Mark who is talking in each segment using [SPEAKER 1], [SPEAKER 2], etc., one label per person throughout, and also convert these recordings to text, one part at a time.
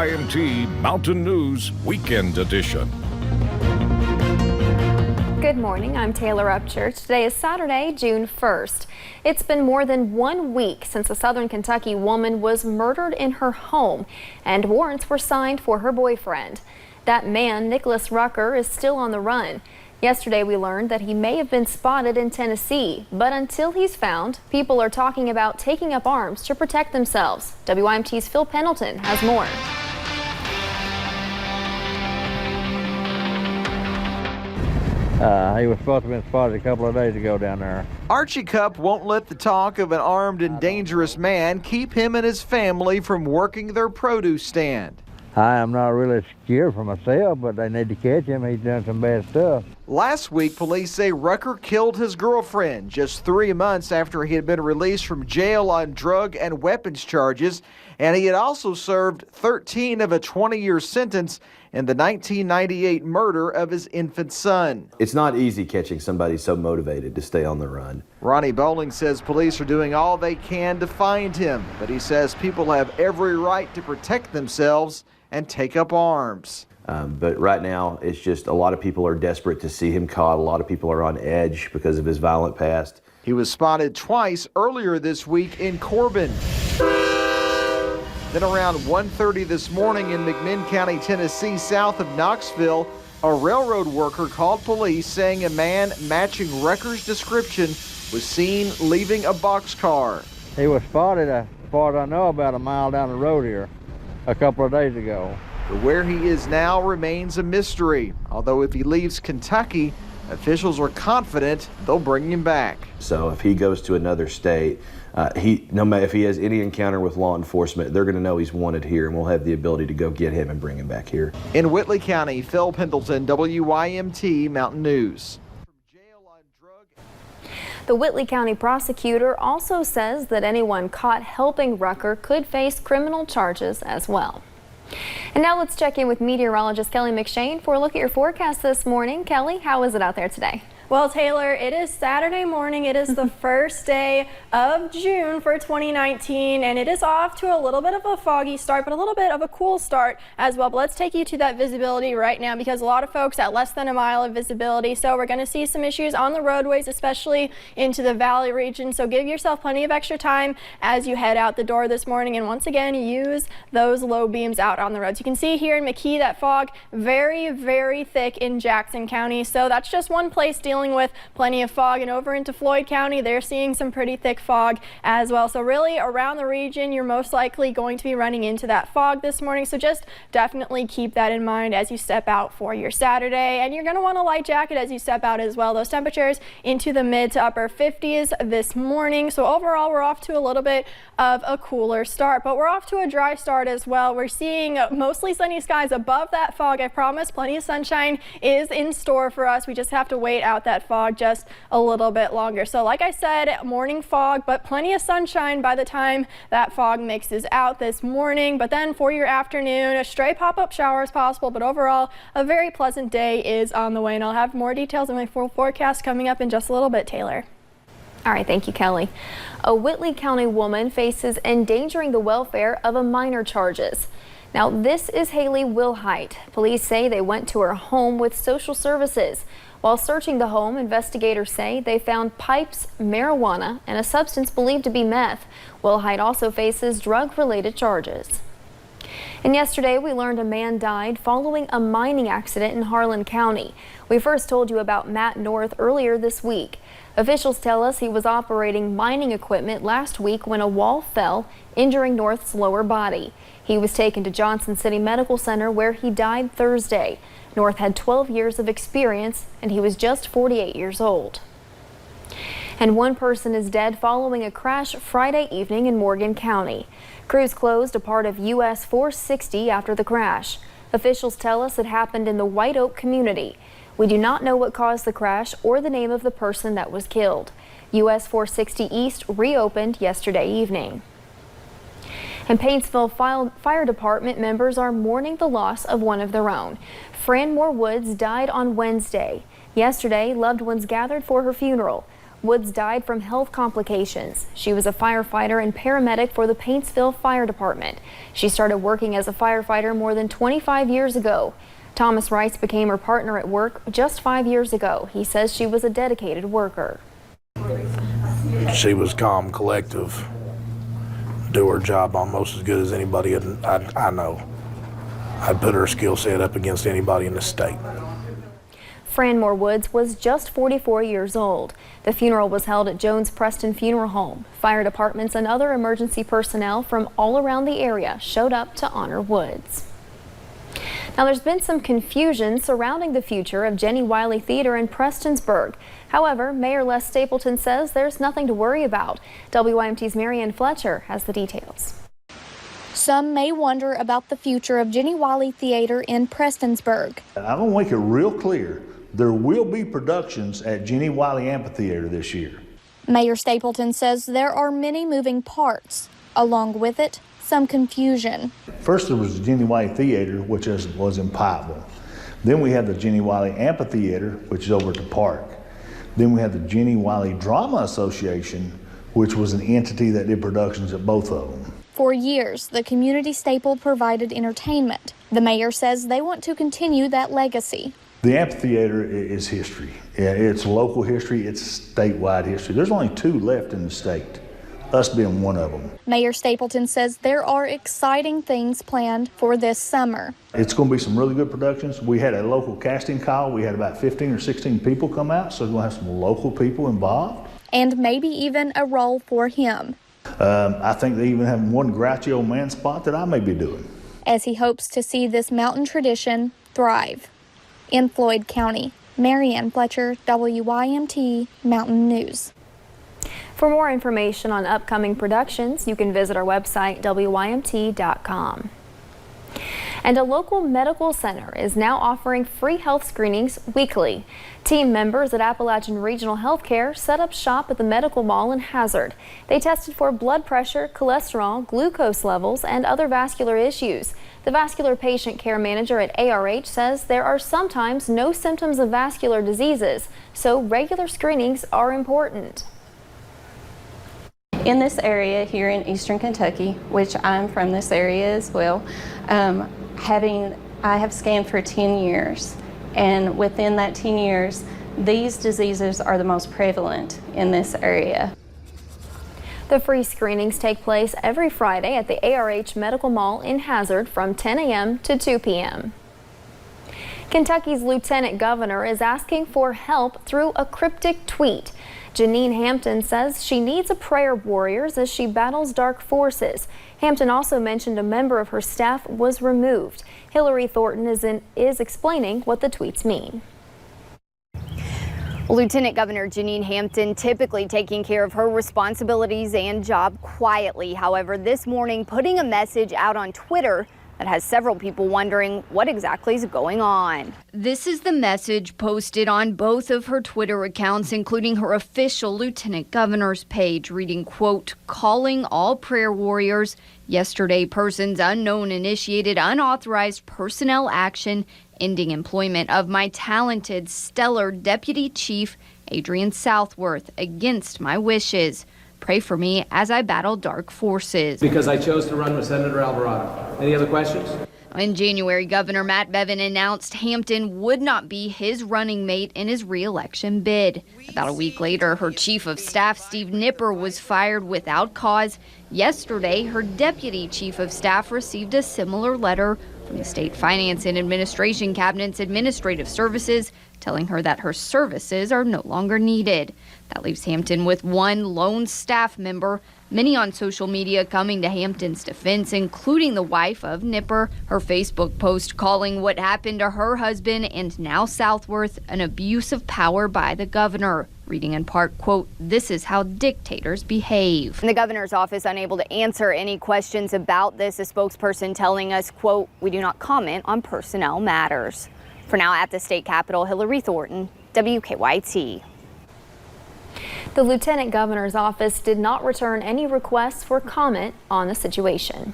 [SPEAKER 1] WYMT Mountain News Weekend Edition.
[SPEAKER 2] Good morning, I'm Taylor Upchurch. Today is Saturday, June 1st. It's been more than 1 week since a Southern Kentucky woman was murdered in her home, and warrants were signed for her boyfriend. That man, Nicholas Rucker, is still on the run. Yesterday we learned that he may have been spotted in Tennessee, but until he's found, people are talking about taking up arms to protect themselves. WYMT's Phil Pendleton has more.
[SPEAKER 3] He was supposed to have been spotted a couple of days ago down there.
[SPEAKER 4] Archie Cupp won't let the talk of an armed and dangerous man keep him and his family from working their produce stand.
[SPEAKER 3] I'm not really scared for myself, but they need to catch him. He's done some bad stuff.
[SPEAKER 4] Last week, police say Rucker killed his girlfriend just 3 months after he had been released from jail on drug and weapons charges, and he had also served 13 of a 20-year sentence in the 1998 murder of his infant son.
[SPEAKER 5] It's not easy catching somebody so motivated to stay on the run.
[SPEAKER 4] Ronnie Bowling says police are doing all they can to find him, but he says people have every right to protect themselves and take up arms.
[SPEAKER 5] But right now, it's just a lot of people are desperate to see him caught. A lot of people are on edge because of his violent past.
[SPEAKER 4] He was spotted twice earlier this week in Corbin. Then around 1:30 this morning in McMinn County, Tennessee, south of Knoxville, a railroad worker called police saying a man matching Rucker's description was seen leaving a boxcar.
[SPEAKER 3] He was spotted, as far as I know, about a mile down the road here a couple of days ago.
[SPEAKER 4] But where he is now remains a mystery, although if he leaves Kentucky, officials are confident they'll bring him back.
[SPEAKER 5] So if he goes to another state, no matter if he has any encounter with law enforcement, they're going to know he's wanted here, and we'll have the ability to go get him and bring him back here.
[SPEAKER 4] In Whitley County, Phil Pendleton, WYMT Mountain News.
[SPEAKER 2] The Whitley County prosecutor also says that anyone caught helping Rucker could face criminal charges as well. And now let's check in with meteorologist Kelly McShane for a look at your forecast this morning. Kelly, how is it out there today?
[SPEAKER 6] Well, Taylor, it is Saturday morning. It is the first day of June for 2019, and it is off to a little bit of a foggy start, but a little bit of a cool start as well. But let's take you to that visibility right now, because a lot of folks at less than a mile of visibility. So we're going to see some issues on the roadways, especially into the valley region. So give yourself plenty of extra time as you head out the door this morning. And once again, use those low beams out on the roads. You can see here in McKee that fog very, very thick in Jackson County. So that's just one place dealing with plenty of fog, and over into Floyd County they're seeing some pretty thick fog as well. So really around the region you're most likely going to be running into that fog this morning, so just definitely keep that in mind as you step out for your Saturday. And you're going to want a light jacket as you step out as well. Those temperatures into the mid to upper 50s this morning. So overall we're off to a little bit of a cooler start, but we're off to a dry start as well. We're seeing mostly sunny skies above that fog. I promise plenty of sunshine is in store for us. We just have to wait out that fog just a little bit longer. So like I said, morning fog, but plenty of sunshine by the time that fog mixes out this morning. But then for your afternoon, a stray pop-up shower is possible, but overall a very pleasant day is on the way. And I'll have more details in my full forecast coming up in just a little bit, Taylor.
[SPEAKER 2] All right, thank you, Kelly. A Whitley County woman faces endangering the welfare of a minor charges. Now, this is Haley Wilhite. Police say they went to her home with social services. While searching the home, investigators say they found pipes, marijuana, and a substance believed to be meth. Wilhite also faces drug-related charges. And yesterday, we learned a man died following a mining accident in Harlan County. We first told you about Matt North earlier this week. Officials tell us he was operating mining equipment last week when a wall fell, injuring North's lower body. He was taken to Johnson City Medical Center where he died Thursday. North had 12 years of experience and he was just 48 years old. And one person is dead following a crash Friday evening in Morgan County. Crews closed a part of US 460 after the crash. Officials tell us it happened in the White Oak community. We do not know what caused the crash or the name of the person that was killed. US 460 East reopened yesterday evening. And Paintsville Fire Department members are mourning the loss of one of their own. Fran Moore Woods died on Wednesday. Yesterday, loved ones gathered for her funeral. Woods died from health complications. She was a firefighter and paramedic for the Paintsville Fire Department. She started working as a firefighter more than 25 years ago. Thomas Rice became her partner at work just 5 years ago. He says she was a dedicated worker.
[SPEAKER 7] She was calm, collective, do her job almost as good as anybody I know. I'd put her skill set up against anybody in the state.
[SPEAKER 2] Franmore Woods was just 44 years old. The funeral was held at Jones Preston Funeral Home. Fire departments and other emergency personnel from all around the area showed up to honor Woods. Now, there's been some confusion surrounding the future of Jenny Wiley Theater in Prestonsburg. However, Mayor Les Stapleton says there's nothing to worry about. WYMT's Marianne Fletcher has the details.
[SPEAKER 8] Some may wonder about the future of Jenny Wiley Theater in Prestonsburg.
[SPEAKER 9] I'm going to make it real clear. There will be productions at Jenny Wiley Amphitheater this year.
[SPEAKER 8] Mayor Stapleton says there are many moving parts. Along with it, some confusion.
[SPEAKER 9] First there was the Jenny Wiley Theater, which was in Pikeville. Then we had the Jenny Wiley Amphitheater, which is over at the park. Then we had the Jenny Wiley Drama Association, which was an entity that did productions at both of them.
[SPEAKER 8] For years, the community staple provided entertainment. The mayor says they want to continue that legacy.
[SPEAKER 9] The amphitheater is history. It's local history, it's statewide history. There's only 2 left in the state, us being one of them.
[SPEAKER 8] Mayor Stapleton says there are exciting things planned for this summer.
[SPEAKER 9] It's going to be some really good productions. We had a local casting call. We had about 15 or 16 people come out, so we're going to have some local people involved.
[SPEAKER 8] And maybe even a role for him.
[SPEAKER 9] I think they even have one grouchy old man spot that I may be doing.
[SPEAKER 8] As he hopes to see this mountain tradition thrive. In Floyd County, Marianne Fletcher, WYMT Mountain News.
[SPEAKER 2] For more information on upcoming productions, you can visit our website, WYMT.com. And a local medical center is now offering free health screenings weekly. Team members at Appalachian Regional Healthcare set up shop at the Medical Mall in Hazard. They tested for blood pressure, cholesterol, glucose levels, and other vascular issues. The vascular patient care manager at ARH says there are sometimes no symptoms of vascular diseases, so regular screenings are important.
[SPEAKER 10] In this area here in Eastern Kentucky, which I'm from this area as well, I have scanned for 10 years, and within that 10 years, these diseases are the most prevalent in this area.
[SPEAKER 2] The free screenings take place every Friday at the ARH Medical Mall in Hazard from 10 a.m. to 2 p.m. Kentucky's Lieutenant Governor is asking for help through a cryptic tweet. Janine Hampton says she needs a prayer warriors as she battles dark forces. Hampton also mentioned a member of her staff was removed. Hillary Thornton is explaining what the tweets mean.
[SPEAKER 11] Lieutenant Governor Janine Hampton typically taking care of her responsibilities and job quietly. However, this morning putting a message out on Twitter that has several people wondering what exactly is going on. This is the message posted on both of her Twitter accounts, including her official Lieutenant Governor's page, reading, quote, "Calling all prayer warriors. Yesterday, persons unknown initiated unauthorized personnel action ending employment of my talented, stellar Deputy Chief Adrian Southworth against my wishes. Pray for me as I battle dark forces."
[SPEAKER 12] Because I chose to run with Senator Alvarado. Any other questions?
[SPEAKER 11] In January, Governor Matt Bevin announced Hampton would not be his running mate in his re-election bid. About a week later, her chief of staff, Steve Nipper, was fired without cause. Yesterday, her deputy chief of staff received a similar letter from the State Finance and Administration Cabinet's Administrative Services telling her that her services are no longer needed. That leaves Hampton with one lone staff member. Many on social media coming to Hampton's defense, including the wife of Nipper. Her Facebook post calling what happened to her husband and now Southworth an abuse of power by the governor. Reading in part, quote, "This is how dictators behave." And the governor's office unable to answer any questions about this. A spokesperson telling us, quote, "We do not comment on personnel matters." For now, at the state capitol, Hillary Thornton, WKYT.
[SPEAKER 2] The Lieutenant Governor's office did not return any requests for comment on the situation.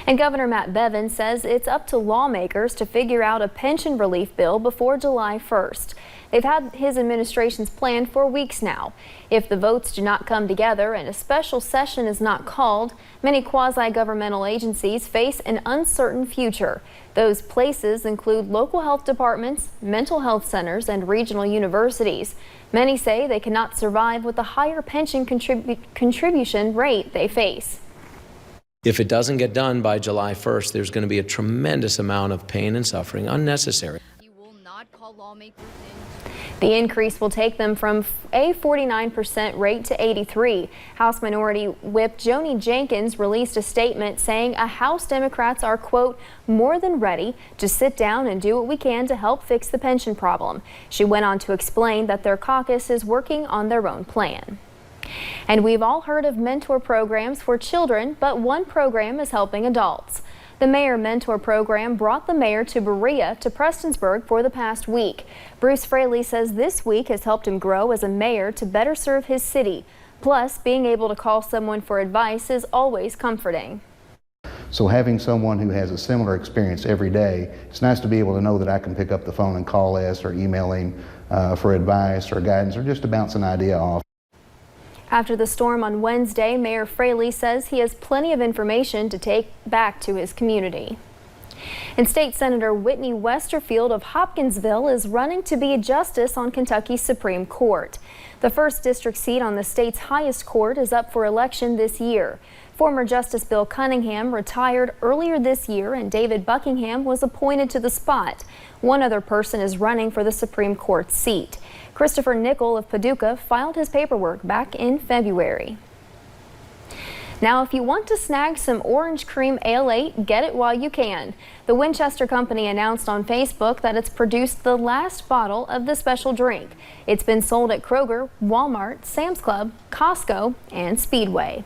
[SPEAKER 2] And Governor Matt Bevin says it's up to lawmakers to figure out a pension relief bill before July 1st. They've had his administration's plan for weeks now. If the votes do not come together and a special session is not called, many quasi-governmental agencies face an uncertain future. Those places include local health departments, mental health centers, and regional universities. Many say they cannot survive with the higher pension contribution rate they face.
[SPEAKER 13] If it doesn't get done by July 1st, there's going to be a tremendous amount of pain and suffering unnecessary.
[SPEAKER 11] You will not call lawmakers in.
[SPEAKER 2] The increase will take them from a 49% rate to 83%. House Minority Whip Joni Jenkins released a statement saying House Democrats are, quote, more than ready to sit down and do what we can to help fix the pension problem. She went on to explain that their caucus is working on their own plan. And we've all heard of mentor programs for children, but one program is helping adults. The Mayor Mentor Program brought the mayor to Berea to Prestonsburg for the past week. Bruce Fraley says this week has helped him grow as a mayor to better serve his city. Plus, being able to call someone for advice is always comforting.
[SPEAKER 14] So having someone who has a similar experience every day, it's nice to be able to know that I can pick up the phone and call S or email him for advice or guidance or just to bounce an idea off.
[SPEAKER 2] After the storm on Wednesday, Mayor Fraley says he has plenty of information to take back to his community. And State Senator Whitney Westerfield of Hopkinsville is running to be a justice on Kentucky's Supreme Court. The first district seat on the state's highest court is up for election this year. Former Justice Bill Cunningham retired earlier this year and David Buckingham was appointed to the spot. One other person is running for the Supreme Court seat. Christopher Nickel of Paducah filed his paperwork back in February. Now, if you want to snag some Orange Cream Ale 8, get it while you can. The Winchester Company announced on Facebook that it's produced the last bottle of the special drink. It's been sold at Kroger, Walmart, Sam's Club, Costco, and Speedway.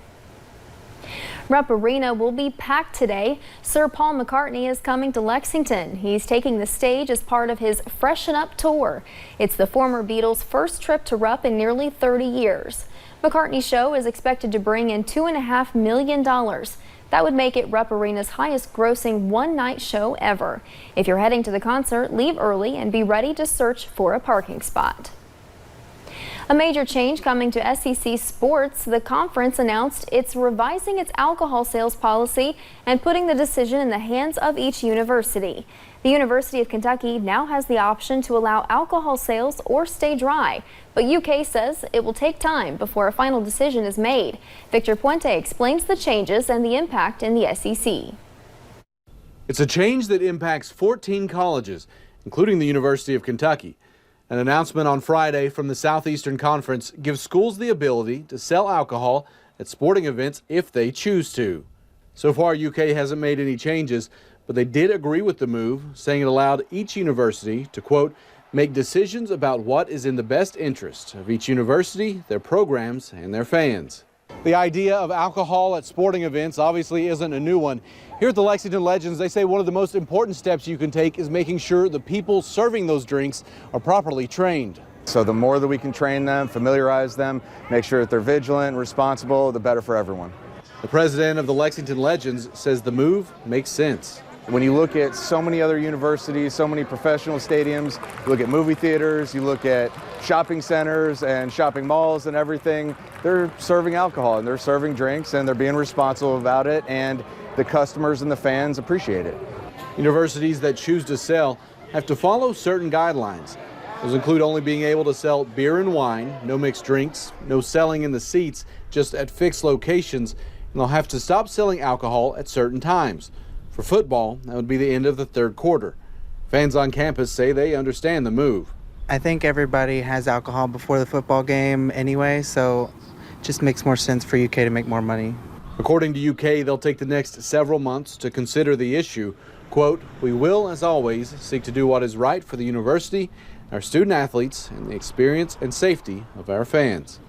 [SPEAKER 2] Rupp Arena will be packed today. Sir Paul McCartney is coming to Lexington. He's taking the stage as part of his Freshen Up tour. It's the former Beatles' first trip to Rupp in nearly 30 years. McCartney's show is expected to bring in $2.5 million. That would make it Rupp Arena's highest grossing one-night show ever. If you're heading to the concert, leave early and be ready to search for a parking spot. A major change coming to SEC sports. The conference announced it's revising its alcohol sales policy and putting the decision in the hands of each university. The University of Kentucky now has the option to allow alcohol sales or stay dry, but UK says it will take time before a final decision is made. Victor Puente explains the changes and the impact in the SEC.
[SPEAKER 15] It's a change that impacts 14 colleges, including the University of Kentucky. An announcement on Friday from the Southeastern Conference gives schools the ability to sell alcohol at sporting events if they choose to. So far, UK hasn't made any changes, but they did agree with the move, saying it allowed each university to, quote, make decisions about what is in the best interest of each university, their programs, and their fans. The idea of alcohol at sporting events obviously isn't a new one. Here at the Lexington Legends, they say one of the most important steps you can take is making sure the people serving those drinks are properly trained.
[SPEAKER 16] So the more that we can train them, familiarize them, make sure that they're vigilant and responsible, the better for everyone.
[SPEAKER 15] The president of the Lexington Legends says the move makes sense.
[SPEAKER 16] When you look at so many other universities, so many professional stadiums, you look at movie theaters, you look at shopping centers and shopping malls and everything, they're serving alcohol and they're serving drinks and they're being responsible about it, and the customers and the fans appreciate it.
[SPEAKER 15] Universities that choose to sell have to follow certain guidelines. Those include only being able to sell beer and wine, no mixed drinks, no selling in the seats, just at fixed locations, and they'll have to stop selling alcohol at certain times. For football, that would be the end of the third quarter. Fans on campus say they understand the move.
[SPEAKER 17] I think everybody has alcohol before the football game anyway, so it just makes more sense for UK to make more money.
[SPEAKER 15] According to UK, they'll take the next several months to consider the issue. Quote, we will, as always, seek to do what is right for the university, our student athletes, and the experience and safety of our fans.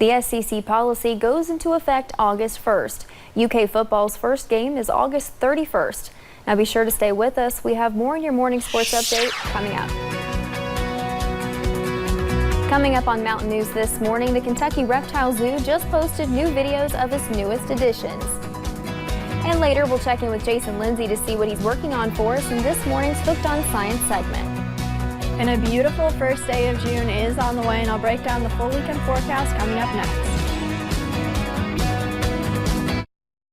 [SPEAKER 2] The SEC policy goes into effect August 1st. UK football's first game is August 31st. Now be sure to stay with us. We have more in your morning sports update coming up. Coming up on Mountain News this morning, the Kentucky Reptile Zoo just posted new videos of its newest additions. And later, we'll check in with Jason Lindsay to see what he's working on for us in this morning's Hooked on Science segment.
[SPEAKER 6] And a beautiful first day of June is on the way, and I'll break down the full weekend forecast coming up next.